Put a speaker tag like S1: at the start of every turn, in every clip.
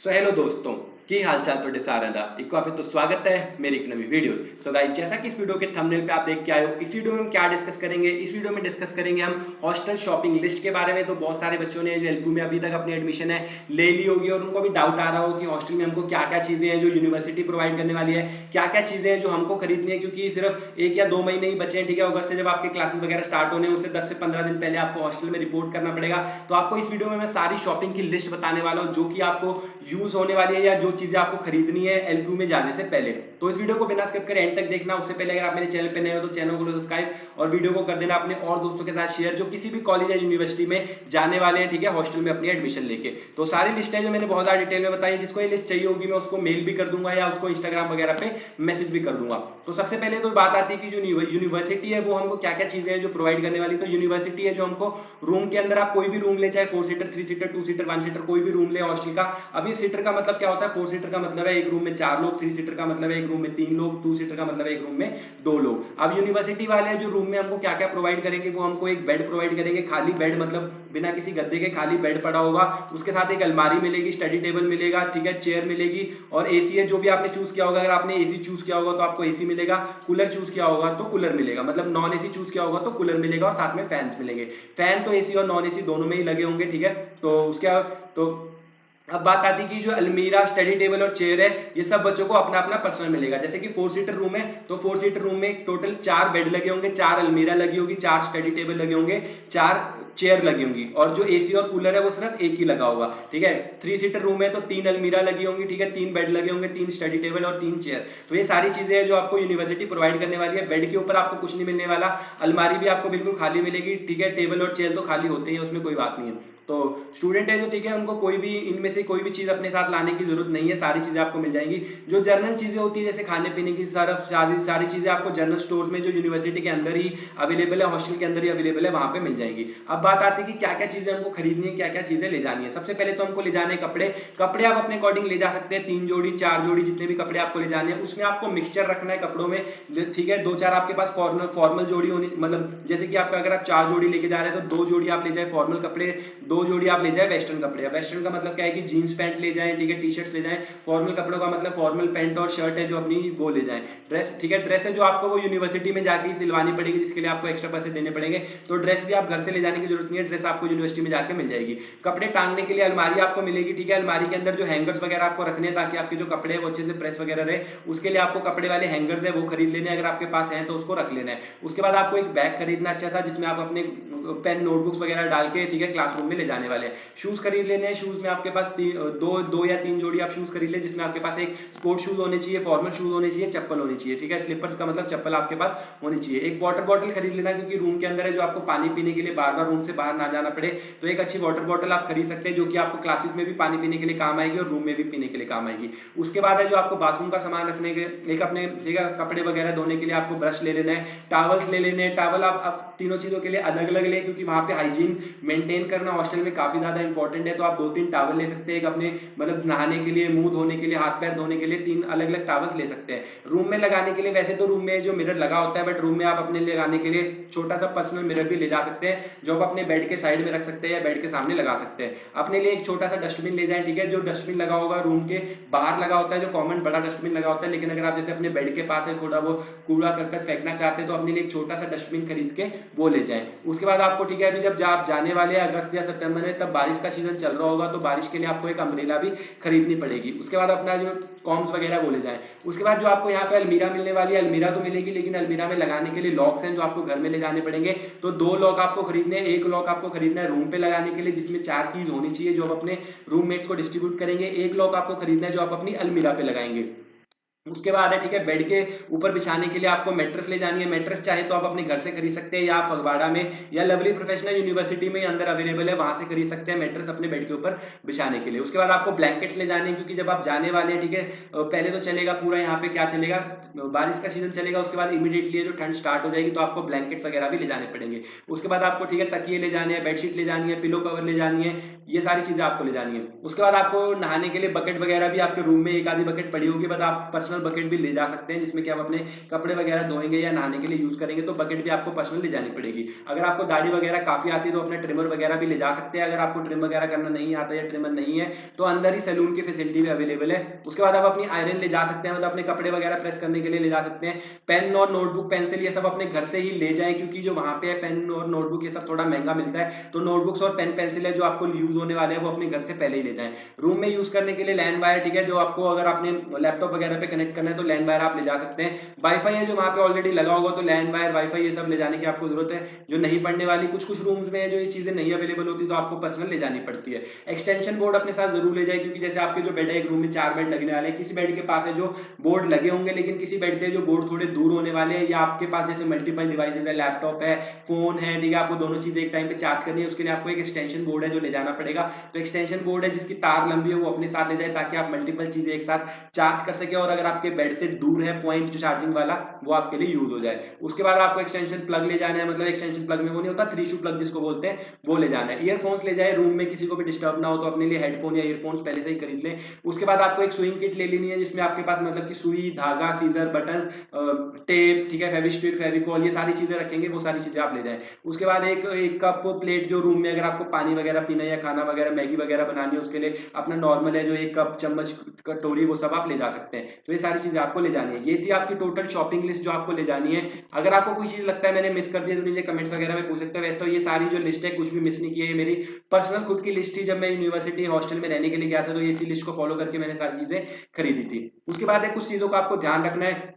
S1: So hello दोस्तों की हालचाल तो सारा दा एक बार फिर तो स्वागत है मेरी एक नवी वीडियो। सो गाइस, जैसा कि इस वीडियो के थंबनेल पे आप देख के आए हो, इस वीडियो में हम क्या डिस्कस करेंगे, इस वीडियो में डिस्कस करेंगे हम हॉस्टल शॉपिंग लिस्ट के बारे में। तो बहुत सारे बच्चों ने जो एलपी में अभी तक अपनी एडमिशन है ले ली होगी और उनको भी डाउट आ रहा हो कि हॉस्टल में हमको क्या क्या चीजें हैं जो यूनिवर्सिटी प्रोवाइड करने वाली है, क्या क्या चीजें हैं जो हमको खरीदनी है, क्योंकि सिर्फ 1 या 2 महीने ही बचे हैं। ठीक है, अगस्त से जब आपके क्लासेस वगैरह स्टार्ट होने हैं उससे 10 से 15 दिन पहले आपको हॉस्टल में रिपोर्ट करना पड़ेगा। तो आपको इस वीडियो में मैं सारी शॉपिंग की लिस्ट बताने वाला हूँ जो कि आपको यूज होने वाली है या जो चीजें आपको खरीदनी है एलपी में जाने से पहले। तो इस वीडियो को बिना स्किप करे एंड तक देखना। उससे पहले अगर आप मेरे चैनल पे नए हो तो चैनल को सब्सक्राइब और वीडियो को कर देना अपने और दोस्तों के साथ शेयर जो किसी भी कॉलेज या यूनिवर्सिटी में जाने वाले हैं, ठीक है, हॉस्टल में अपनी एडमिशन लेके। तो सारी लिस्ट है जो मैंने बहुत ज्यादा डिटेल में बताई, जिसको ये लिस्ट चाहिए होगी मैं उसको मेल भी कर दूंगा या उसको इंस्टाग्राम वगैरह पे मैसेज भी कर दूंगा। तो सबसे पहले तो बात आती है कि जो यूनिवर्सिटी है वो हमको क्या क्या चीजें हैं जो प्रोवाइड करने वाली। तो यूनिवर्सिटी है जो हमको रूम के अंदर, आप कोई भी रूम ले, चाहे 4 सीटर 3 सीटर 2 सीटर 1 सीटर कोई भी रूम ले हॉस्टल का। अभी सीटर का मतलब क्या होता है, 4 सीटर का मतलब है एक रूम में 4 लोग, 3 सीटर का मतलब है एक रूम में 3 लोग, 2 सीटर का मतलब है एक रूम में 2 लोग। अब यूनिवर्सिटी वाले जो रूम में हमको क्या क्या प्रोवाइड करेंगे, वो हमको एक बेड प्रोवाइड करेंगे, खाली बेड मतलब बिना किसी गद्दे के खाली बेड पड़ा होगा। उसके साथ एक अलमारी मिलेगी, स्टडी टेबल मिलेगा, ठीक है, चेयर मिलेगी और एसी है जो भी आपने चूज किया होगा। अगर आपने एसी चूज किया होगा तो आपको एसी मिलेगा, कूलर चूज किया होगा तो कूलर मिलेगा, मतलब नॉन एसी चूज किया होगा तो कूलर मिलेगा और साथ में फैंस मिलेंगे। फैन तो एसी और नॉन एसी दोनों में ही लगे होंगे, ठीक है। तो उसके तो अब बात आती है कि जो अलमीरा, स्टडी टेबल और चेयर है ये सब बच्चों को अपना अपना पर्सनल मिलेगा। जैसे कि 4 सीटर रूम है तो 4 सीटर रूम में टोटल 4 बेड लगे होंगे, 4 अलमीरा लगी होगी, 4 स्टडी टेबल लगे होंगे, 4 चेयर लगी होंगी और जो एसी और कूलर है वो सिर्फ एक ही लगा होगा, ठीक है। 3 सीटर रूम है तो 3 अलमीरा लगी होंगी, ठीक है, 3 बेड लगे होंगे, 3 स्टडी टेबल और 3 चेयर। तो ये सारी चीजें हैं जो आपको यूनिवर्सिटी प्रोवाइड करने वाली है। बेड के ऊपर आपको कुछ नहीं मिलने वाला, अलमारी भी आपको बिल्कुल खाली मिलेगी, ठीक है, टेबल और चेयर तो खाली होते हैं, उसमें कोई बात नहीं है। तो स्टूडेंट है जो, ठीक है, उनको कोई भी इनमें से कोई भी चीज अपने साथ लाने की जरूरत नहीं है, सारी चीजें आपको मिल जाएंगी। जो जर्नल चीजें होती है जैसे खाने पीने की सर्फ सारी चीजें आपको जनरल स्टोर में जो यूनिवर्सिटी के अंदर ही अवेलेबल है, हॉस्टल के अंदर ही अवेलेबल है, वहां पे मिल जाएंगी। अब बात आती है कि क्या क्या चीजें हमको खरीदनी है, क्या क्या चीजें ले जानी है। सबसे पहले तो हमको ले जाने कपड़े। कपड़े आप अपने अकॉर्डिंग ले जा सकते हैं, 3 जोड़ी 4 जोड़ी जितने भी कपड़े आपको ले जाने हैं। उसमें आपको मिक्सचर रखना है कपड़ों में, ठीक है। 2-4 आपके पास फॉर्मल जोड़ी होनी, मतलब जैसे कि आपका अगर आप 4 जोड़ी लेके जा रहे हैं तो 2 जोड़ी आप ले जाए फॉर्मल कपड़े, 2 जोड़ी आप ले जाए वेस्टर्न कपड़े। वेस्टर्न का मतलब क्या है कि जीन्स पैंट ले जाएं, ठीक है, टी शर्ट्स ले जाएं। फॉर्मल कपड़ों का मतलब फॉर्मल पैंट और शर्ट है जो अपनी वो ले जाएं। ड्रेस, ठीक है, ड्रेस है जो आपको वो यूनिवर्सिटी में जाके सिलवानी पड़ेगी, जिसके लिए आपको एक्स्ट्रा पैसे देने पड़ेंगे। तो ड्रेस भी आप घर से ले जाने की जरूरत नहीं है, ड्रेस आपको यूनिवर्सिटी में जाके मिल जाएगी। कपड़े टांगने के लिए अलमारी आपको मिलेगी, ठीक है। अलमारी के अंदर जो हैंगर्स वगैरह आपको रखने हैं ताकि आपके जो कपड़े हैं वो अच्छे से प्रेस वगैरह रहे, उसके लिए आपको कपड़े वाले हैंगर्स है वो खरीद लेने, अगर आपके पास है तो उसको रख लेना है। उसके बाद आपको एक बैग खरीदना अच्छा सा, जिसमें आप अपने पेन नोटबुक्स वगैरह डाल के, ठीक है, क्लासरूम में ले जाने वाले हैं। शूज खरीद लेने हैं, शूज में आपके पास दो या 3 जोड़ी आप शूज खरीद ले, जिसमें आपके पास एक स्पोर्ट शूज होने चाहिए, फॉर्मल शूज होने चाहिए, चप्पल होनी चाहिए, ठीक है। स्लीपर्स का मतलब चप्पल आपके पास होनी चाहिए। एक वाटर बॉटल खरीद लेना, क्योंकि रूम के अंदर है जो आपको पानी पीने के लिए बार बार रूम से बाहर ना जाना पड़े, तो एक अच्छी वाटर बॉटल आप खरीद सकते हैं जो कि आपको क्लासेस में भी पानी पीने के लिए काम आएगी और रूम में भी पीने के लिए काम आएगी। उसके बाद है जो आपको बाथरूम का सामान रखने के, एक अपने, ठीक है, कपड़े वगैरह धोने के लिए आपको ब्रश ले लेना है, टावल्स ले लेने हैं। टावल आप तीनों चीजों के लिए अलग अलग ले, क्योंकि वहां पे हाइजीन मेंटेन करना हॉस्टल में काफी ज्यादा इंपॉर्टेंट है। तो आप 2-3 टावल ले सकते हैं, एक अपने मतलब नहाने के लिए, मुंह धोने के लिए, हाथ पैर धोने के लिए 3 अलग अलग टावल्स ले सकते हैं। रूम में लगाने के लिए वैसे तो रूम में जो मिरर लगा होता है, बट रूम में आप अपने लगाने के लिए छोटा सा पर्सनल मिरर भी ले जा सकते हैं, जो आप अपने बेड के साइड में रख सकते हैं या बेड के सामने लगा सकते हैं। अपने लिए एक छोटा सा डस्टबिन ले जाएं, ठीक है, जो डस्टबिन लगा होगा रूम के बाहर लगा होता है, जो कॉमन बड़ा डस्टबिन लगा होता है। लेकिन अगर आप जैसे अपने बेड के पास है थोड़ा वो कूड़ा करकट फेंकना चाहते हैं तो अपने लिए एक छोटा सा डस्टबिन खरीद के वो ले जाएं। उसके बाद आपको, ठीक है, अभी जब आप जाने वाले हैं अगस्त या सितंबर में, तब बारिश का सीजन चल रहा होगा, तो बारिश के लिए आपको एक अम्ब्रेला भी खरीदनी पड़ेगी। उसके बाद अपना जो कॉम्स वगैरह वो ले जाएं। उसके बाद जो आपको यहाँ पे अलमीरा मिलने वाली है, अलमीरा तो मिलेगी लेकिन अलमीरा में लगाने के लिए लॉक्स हैं जो आपको घर में ले जाने पड़ेंगे। तो 2 लॉक आपको खरीदने हैं। एक लॉक आपको खरीदना है रूम पे लगाने के लिए, जिसमें 4 कीज होनी चाहिए जो आप अपने रूममेट्स को डिस्ट्रीब्यूट करेंगे। एक लॉक आपको खरीदना है जो आप अपनी अलमीरा पे लगाएंगे। उसके बाद है, ठीक है, बेड के ऊपर बिछाने के लिए आपको मैट्रेस ले जानी है। मैट्रेस चाहे तो आप अपने घर से खरीद सकते हैं या आप फगवाड़ा में या लवली प्रोफेशनल यूनिवर्सिटी में अंदर अवेलेबल है, वहां से खरीद सकते हैं मैट्रेस अपने बेड के ऊपर बिछाने के लिए। उसके बाद आपको ब्लैंकेट्स ले जाने हैं, क्योंकि जब आप जाने वाले हैं, ठीक है, पहले तो चलेगा पूरा यहाँ पे क्या चलेगा, बारिश का सीजन चलेगा। उसके बाद इमीडिएटली जो ठंड स्टार्ट हो जाएगी तो आपको ब्लैंकेट्स वगैरह भी ले जाने पड़ेंगे। उसके बाद आपको, ठीक है, तकिए ले जाने हैं, बेडशीट ले जानी है, पिलो कवर ले जानी है, ये सारी चीजें आपको ले जानी है। उसके बाद आपको नहाने के लिए बकेट वगैरह भी आपके रूम में एक आधी बकेट पड़ी होगी, बट आप पर्सनल बकेट भी ले जा सकते हैं जिसमें कि आप अपने कपड़े वगैरह धोएंगे या नहाने के लिए यूज करेंगे, तो बकेट भी आपको पर्सनल ले जानी पड़ेगी। अगर आपको दाढ़ी वगैरह काफी आती है तो अपने ट्रिमर वगैरह भी ले जा सकते हैं। अगर आपको ट्रिम वगैरह करना नहीं आता या ट्रिमर नहीं है तो अंदर ही सैलून की फैसिलिटी भी अवेलेबल है। उसके बाद आप अपनी आयरन ले जा सकते हैं, मतलब अपने कपड़े वगैरह प्रेस करने के लिए ले जा सकते हैं। पेन और नोटबुक पेंसिल ये सब अपने घर से ही ले जाएं, क्योंकि जो वहां पे पेन और नोटबुक ये सब थोड़ा महंगा मिलता है, तो नोटबुक्स और पेन पेंसिल है जो आपको यूज होने वाले हैं वो अपने घर से पहले ही ले जाएं। रूम में यूज करने के लिए लैंड वायर, ठीक है, जो आपको अगर आपने लैपटॉप वगैरह पे कनेक्ट करना है तो लैंड वायर आप ले जा सकते हैं। वाईफाई है जो वहां पे ऑलरेडी लगा होगा, तो लैंड वायर वाईफाई ये सब ले जाने की आपको जरूरत है। जो नहीं पढ़ने वाली कुछ कुछ रूम्स में जो ये चीजें नहीं अवेलेबल होती तो आपको पर्सनल ले जानी पड़ती है। एक्सटेंशन बोर्ड अपने साथ जरूर ले जाए, क्योंकि जैसे आपके जो बेड है, एक रूम में 4 बेड लगने वाले हैं, किसी बेड के पास है जो बोर्ड लगे होंगे, लेकिन किसी बेड से जो बोर्ड थोड़े दूर होने वाले हैं, या आपके पास जैसे मल्टीपल डिवाइसेज है, लैपटॉप है, फोन है, ठीक है, आपको दोनों चीजें एक टाइम पे चार्ज करनी है, उसके लिए आपको एक एक्सटेंशन बोर्ड है जो ले जाना पड़ेगा। तो एक्सटेंशन बोर्ड है जिसकी तार लंबी है वो अपने साथ ले जाए, ताकि आप मल्टीपल चीजें एक साथ चार्ज कर सके, और अगर आपके बेड से दूर है पॉइंट जो चार्जिंग वाला, वो आपके लिए यूज हो जाए। उसके बाद आपको एक्सटेंशन प्लग ले जाना है, मतलब एक्सटेंशन प्लग में वो नहीं होता 3 प्लग जिसको बोलते हैं, वो ले जाना है। ईयरफोन्स ले जाए, रूम में किसी को भी डिस्टर्ब ना हो तो अपने लिए हेडफोन या ईयरफोन्स पहले से ही खरीद लें। उसके बाद आपको एक सुइंग किट ले लेनी है, जिसमें आपके पास मतलब कि सुई, धागा, सीजर, बटन, टेप, ठीक है, फेविस्टिक, फेविकॉल, ये सारी चीजें रखेंगे, वो सारी चीजें आप ले जाएं। उसके बाद एक एक कप प्लेट जो रूम में अगर आपको पानी वगैरह पीना है या खाना वगैरह मैगी वगैरह बनानी है उसके लिए अपना नॉर्मल है जो एक कप, चम्मच, कटोरी, वो सब आप ले जा सकते हैं। तो ये सारी चीजें आपको ले जानी है। ये थी आपकी टोटल शॉपिंग लिस्ट जो आपको ले जानी है। अगर आपको कोई चीज लगता है मैंने मिस कर दिया तो नीचे कमेंट्स वगैरह में पूछ सकते हो। वैसे तो ये सारी जो लिस्ट है कुछ भी मिस नहीं की है, ये मेरी पर्सनल खुद की लिस्ट थी। जब मैं यूनिवर्सिटी हॉस्टल में रहने के लिए गया था तो इसी लिस्ट को फॉलो करके मैंने सारी चीजें खरीदी थी। उसके बाद है कुछ चीजों का आपको ध्यान रखना है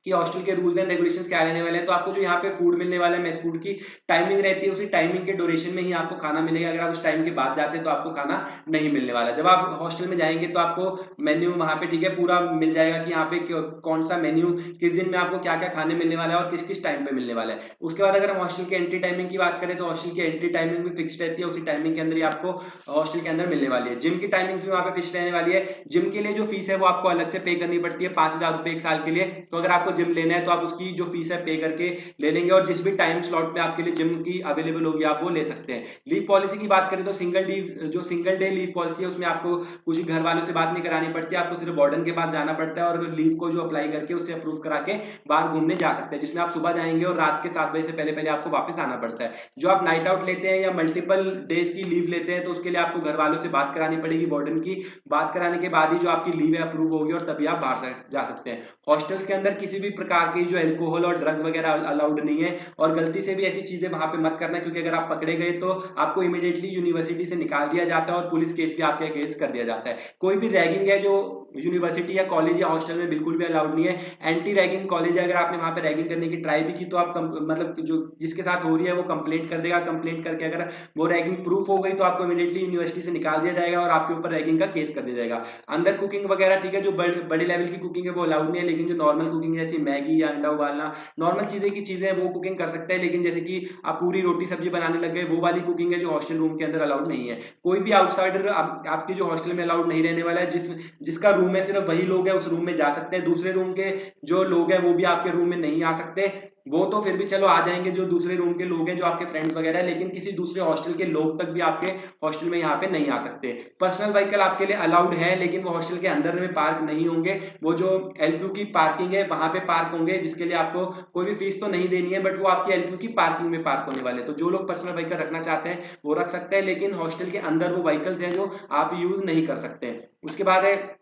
S1: कि हॉस्टल के रूल्स एंड रेगुलेशंस क्या रहने वाले हैं। तो आपको जो यहाँ पे फूड मिलने वाला है, मेस फूड की टाइमिंग रहती है, उसी टाइमिंग के ड्यूरेशन में ही आपको खाना मिलेगा। अगर आप उस टाइम के बाद जाते हैं तो आपको खाना नहीं मिलने वाला। जब आप हॉस्टल में जाएंगे तो आपको मेन्यू वहां पे, ठीक है, पूरा मिल जाएगा कि यहाँ पे कौन सा मेन्यू, किस दिन में आपको क्या क्या खाने मिलने वाला है और किस किस टाइम पे मिलने वाला है। उसके बाद अगर हम हॉस्टल की एंट्री टाइमिंग की बात करें तो हॉस्टल की एंट्री टाइमिंग भी फिक्स रहती है, उसी टाइमिंग के अंदर ही आपको हॉस्टल के अंदर मिलने वाली है। जिम की टाइमिंग भी वहां पे फिक्स रहने वाली है। जिम के लिए जो फीस है वो आपको अलग से पे करनी पड़ती है, 5,000 रुपए एक साल के लिए। तो अगर आपको जिम लेना है तो आप उसकी जो फीस है पे करके ले लेंगे, और जिस भी टाइम स्लॉट में आपके लिए जिम की अवेलेबल होगी आप वो ले सकते हैं। लीव पॉलिसी की बात करें तो सिंगल डे लीव पॉलिसी है उसमें आपको कुछ घर वालों से बात नहीं करानी पड़ती है, आपको सिर्फ वार्डन के पास जाना पड़ता है और लीव को जो अप्लाई करके उसे अप्रूव करा के बाहर घूमने जा सकते हैं, जिसमें आप सुबह जाएंगे और रात के 7 बजे से पहले पहले आपको वापस आना पड़ता है। जो आप नाइट आउट लेते हैं या मल्टीपल डेज की लीव लेते हैं तो उसके लिए आपको घर वालों से बात करानी पड़ेगी, वार्डन की। बात कराने के बाद ही जो आपकी लीव है अप्रूव होगी और तभी आप बाहर जा सकते हैं। हॉस्टल्स के अंदर किसी भी प्रकार की जो एल्कोहल और ड्रग्स वगैरह अलाउड नहीं है, और गलती से भी ऐसी चीजें वहां पे मत करना, क्योंकि अगर आप पकड़े गए तो आपको इमीडिएटली यूनिवर्सिटी से निकाल दिया जाता है और पुलिस केस भी आपके अगेंस्ट कर दिया जाता है। कोई भी रैगिंग है जो यूनिवर्सिटी या कॉलेज या हॉस्टल में बिल्कुल भी अलाउड नहीं है। एंटी रैगिंग कॉलेज है, अगर आपने वहां पे रैगिंग करने की ट्राई भी की तो आप मतलब जो जिसके साथ हो रही है वो कंप्लेंट कर देगा। कंप्लेंट करके अगर वो रैगिंग प्रूफ हो गई तो आपको इमीडिएटली यूनिवर्सिटी से निकाल दिया जाएगा और आपके ऊपर रैगिंग का केस कर दिया जाएगा। अंदर कुकिंग वगैरह, ठीक है, जो बड़े लेवल की कुकिंग है वो अलाउड नहीं है, लेकिन जो नॉर्मल कुकिंग जैसे मैगी या अंडा उबालना, नॉर्मल चीजें की चीजें वो कुकिंग कर सकते हैं। लेकिन जैसे कि आप पूरी रोटी सब्जी बनाने लग गए, वो वाली कुकिंग है जो हॉस्टल रूम के अंदर अलाउड नहीं है। कोई भी आउटसाइडर आपकी जो हॉस्टल में अलाउड नहीं रहने वाला है। जिसका रूम है सिर्फ वही लोग हैं उस रूम में जा सकते हैं, दूसरे रूम के जो लोग हैं वो भी आपके रूम में नहीं आ सकते। वो तो फिर भी चलो आ जाएंगे जो दूसरे रूम के लोग हैं, जो आपके फ्रेंड्स वगैरह है, लेकिन किसी दूसरे हॉस्टल के लोग तक भी आपके हॉस्टल में यहाँ पे नहीं आ सकते। पर्सनल व्हीकल आपके लिए अलाउड है, लेकिन वो हॉस्टल के अंदर में पार्क नहीं होंगे। वो जो एलपीयू की पार्किंग है वहां पे पार्क होंगे, जिसके लिए आपको कोई भी फीस तो नहीं देनी है, बट वो आपकी एलपीयू की पार्किंग में पार्क होने वाले। तो जो लोग पर्सनल व्हीकल रखना चाहते हैं वो रख सकते हैं, लेकिन हॉस्टल के अंदर वो व्हीकल्स हैं जो आप यूज नहीं कर सकते। उसके बाद है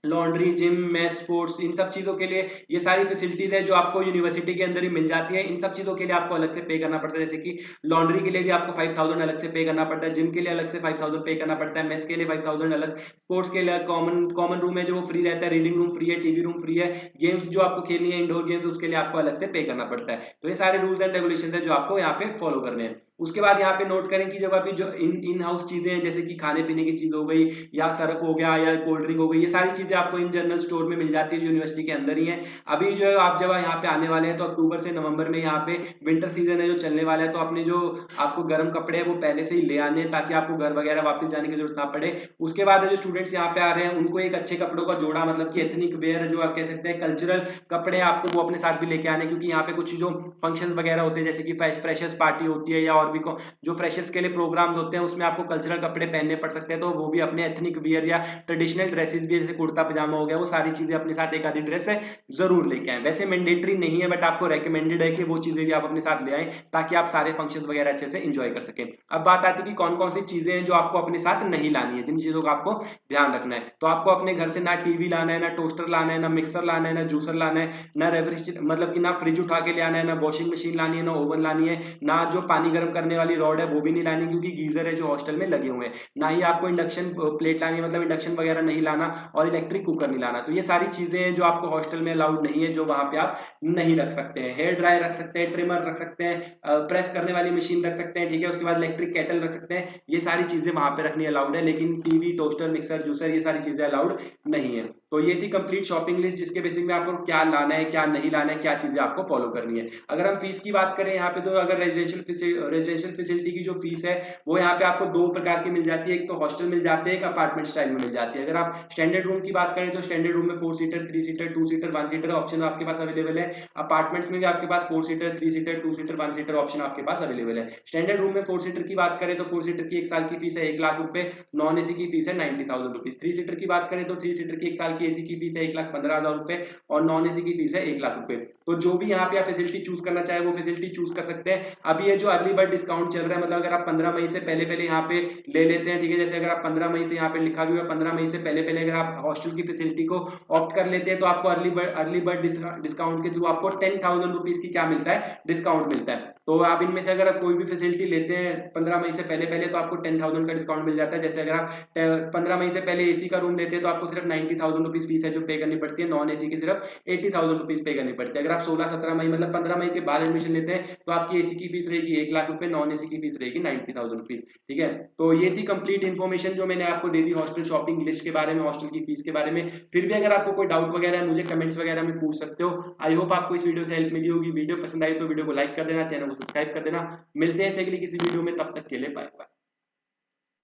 S1: लॉन्ड्री, जिम, मैच, स्पोर्ट्स, इन सब चीजों के लिए ये सारी फैसिलिटीज है जो आपको यूनिवर्सिटी के अंदर ही मिल जाती है। इन सब चीजों के लिए आपको अलग से पे करना पड़ता है, जैसे कि लॉन्ड्री के लिए भी आपको 5,000 अलग से पे करना पड़ता है, जिम के लिए अलग से 5,000 पे करना पड़ता है, मैच के लिए 5,000 अलग, स्पोर्ट्स के लिए कॉमन रूम है जो फ्री रहता है, रीडिंग रूम फ्री है, टीवी रूम फ्री है, गेम्स जो आपको खेलनी है इंडोर गेम्स उसके लिए आपको अलग से पे करना पड़ता है। तो ये सारे रूल्स एंड रेगुलेशन है जो आपको यहाँ पे फॉलो करने हैं। उसके बाद यहाँ पे नोट करें कि जब अभी जो इन हाउस चीजें हैं जैसे कि खाने पीने की चीज हो गई या सर्फ हो गया या कोल्ड ड्रिंक हो गई, ये सारी चीजें आपको इन जनरल स्टोर में मिल जाती है यूनिवर्सिटी के अंदर ही है। अभी जो आप जब यहाँ पे आने वाले हैं तो अक्टूबर से नवंबर में यहाँ पे विंटर सीजन है जो चलने वाला है, तो अपने जो आपको गर्म कपड़े हैं वो पहले से ही ले आने हैं ताकि आपको घर वगैरह वापस जाने की जरूरत ना पड़े। उसके बाद जो स्टूडेंट्स यहाँ पे आ रहे हैं उनको एक अच्छे कपड़ों का जोड़ा, मतलब कि एथनिक वेयर जो आप कह सकते हैं कल्चरल कपड़े आपको वो अपने साथ भी लेके आने, क्योंकि यहाँ पे कुछ जो फंक्शन वगैरह होते हैं जैसे कि फ्रेशर्स पार्टी होती है या और और भी जो फ्रेशर्स के लिए प्रोग्राम्स होते हैं उसमें आपको कल्चरल कपड़े पहनने पड़ सकते हैं, तो वो भी अपने एथनिक वियर या ट्रेडिशनल ड्रेसेस भी, जैसे कुर्ता पजामा हो गया, वो सारी चीजें अपने साथ एक आधी ड्रेस है जरूर लेके आए। वैसे मैंडेटरी नहीं है बट आपको रेकमेंडेड है कि वो चीजें भी आप अपने साथ ले आए ताकि आप सारे फंक्शन वगैरह अच्छे से एंजॉय कर सकें। अब बात आती है कि कौन कौन सी चीजें हैं जो आपको अपने साथ नहीं लानी है, जिन चीजों का आपको ध्यान रखना है। तो आपको अपने घर से ना टीवी लाना है, ना टोस्टर लाना है, ना मिक्सर लाना है, ना जूसर लाना है, ना रेफ्रिजरेटर मतलब कि ना फ्रिज उठा के ले आना है, ना वॉशिंग मशीन लानी है, ना ओवन लानी है, ना जो पानी गर्म करने वाली रॉड है वो भी नहीं लानी क्योंकि गीजर है जो हॉस्टल में लगे हुए हैं, ना ही आपको इंडक्शन प्लेट लानी है, मतलब इंडक्शन वगैरह नहीं लाना, और इलेक्ट्रिक कुकर नहीं लाना। तो ये सारी चीजें हैं जो आपको हॉस्टल में अलाउड नहीं है, जो वहां पे आप नहीं रख सकते हैं। हेयर ड्रायर रख सकते हैं, ट्रिमर रख सकते हैं, प्रेस करने वाली मशीन रख सकते हैं, ठीक है, उसके बाद इलेक्ट्रिक केटल रख सकते हैं, ये सारी चीजें वहां पे रखनी अलाउड है, लेकिन टीवी टोस्टर मिक्सर जूसर ये सारी चीजें अलाउड नहीं है। तो ये थी कंप्लीट शॉपिंग लिस्ट जिसके बेसिक में आपको क्या लाना है, क्या नहीं लाना है, क्या चीजें आपको फॉलो करनी है। अगर हम फीस की बात करें यहाँ पे, तो अगर रेजिडेंशियल फैसिलिटी की जो फीस है वो यहाँ पे आपको दो प्रकार की मिल जाती है, एक तो हॉस्टल मिल जाती है, एक अपार्टमेंट स्टाइल में मिल जाती है। अगर आप स्टैंडर्ड रूम की बात करें तो स्टैंडर्ड रूम में 4 seater 3 seater 2 seater 1 seater option आपके पास अवेलेबल है। अपार्टमेंट्स में भी आपके पास 4 seater 3 seater 2 seater 1 seater option आपके पास अवेलेबल है। स्टैंडर्ड रूम में 4 सीटर की बात करें तो 4 सीटर की 1 साल की फीस है 1 लाख रुपए, नॉन एसी की फीस है 90,000 रुपीज। 3 सीटर की बात करें तो 3 सीटर की 1 साल की एसी की फीस है 1,15,000 रुपए और नॉन एसी की फीस है 1 लाख रुपए। तो जो भी यहाँ पे आप फैसिलिटी चूज करना चाहे वो फैसिलिटी चूज कर सकते हैं। अभी ये जो अर्ली बर्ड डिस्काउंट चल रहा है, मतलब अगर आप 15 मई से पहले पहले यहाँ पे ले लेते हैं, ठीक है, जैसे अगर आप 15 मई से यहाँ पे लिखा हुआ है 15 मई से पहले पहले अगर आप हॉस्टल की फैसिलिटी को ऑप्ट कर लेते हैं तो आपको अर्ली बर्ड डिस्काउंट के थ्रू आपको 10,000 रुपीज की क्या मिलता है, डिस्काउंट मिलता है। तो आप इनमें से अगर आप कोई भी फैसिलिटी लेते हैं 15 मई से पहले पहले तो आपको 10,000 का डिस्काउंट मिल जाता है। जैसे अगर आप 15 मई से पहले एसी का रूम लेते हैं तो आपको सिर्फ 90,000 रुपीज फीस है जो पे करनी पड़ती है, नॉन एसी की सिर्फ 80,000 रुपीज पे करनी पड़ती है। अगर आप 16-17 मई मतलब 15 मई के बाद एडमिशन लेते हैं तो आपकी एसी की फीस रहेगी 1 लाख रुपए, नॉन एसी की फीस रहेगी 90,000 रुपीज, ठीक है। तो ये थी कंप्लीट इन्फॉर्मेशन जो मैंने आपको दे दी हॉस्टल शॉपिंग लिस्ट के बारे में, हॉस्टल की फीस के बारे में। फिर भी अगर आपको कोई डाउट वगैरह है मुझे कमेंट्स वगैरह में पूछ सकते हो। आई होप आपको इस वीडियो से हेल्प मिली होगी। वीडियो पसंद आई तो वीडियो को लाइक कर देना, चैनल को सब्सक्राइब कर देना। मिलते हैं अगली किसी वीडियो में, तब तक के लिए बाय बाय।